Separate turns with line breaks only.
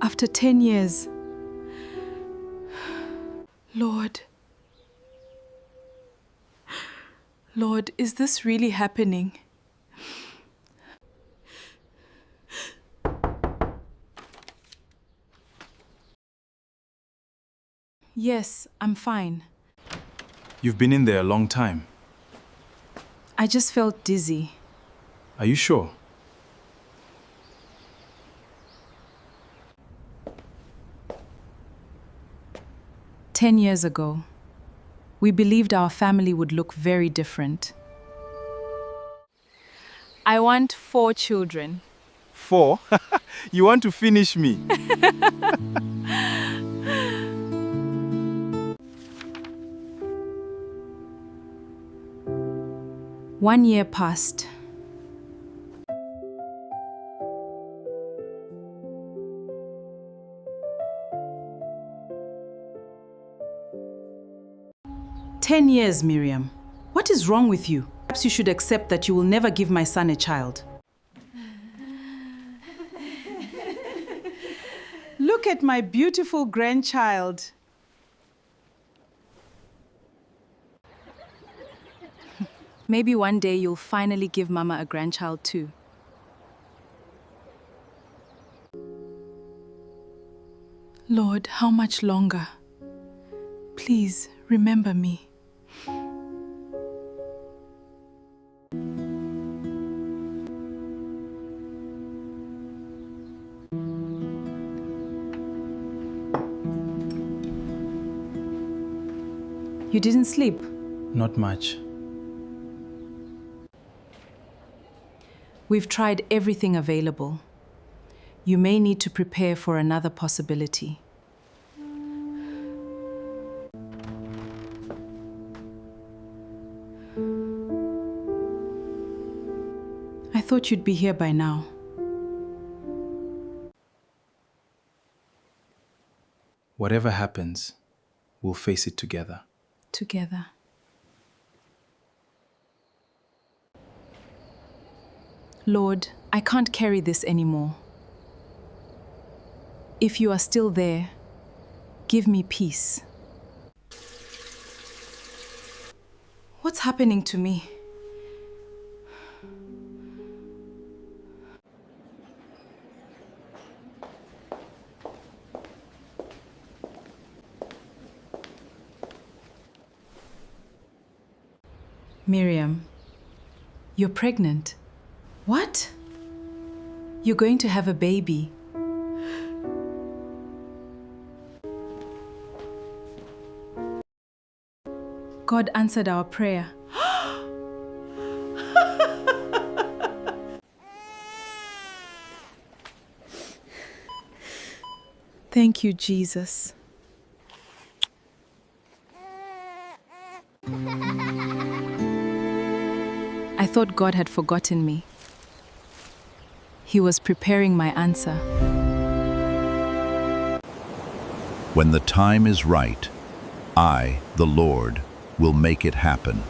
After 10 years. Lord. Lord, is this really happening? Yes, I'm fine.
You've been in there a long time.
I just felt dizzy.
Are you sure?
"10 years ago, we believed our family would look very different. I want 4 children.
4? You want to finish me?
1 year passed. "10 years, Miriam. What is wrong with you? Perhaps you should accept that you will never give my son a child." Look at my beautiful grandchild. Maybe one day you'll finally give Mama a grandchild too. Lord, how much longer? Please remember me. You didn't sleep?
Not much.
We've tried everything available. You may need to prepare for another possibility. I thought you'd be here by now.
Whatever happens, we'll face it together.
Together. Lord, I can't carry this anymore. If you are still there, give me peace. What's happening to me? Miriam, you're pregnant. What? You're going to have a baby. God answered our prayer. Thank you, Jesus. I thought God had forgotten me. He was preparing my answer.
When the time is right, I, the Lord, will make it happen.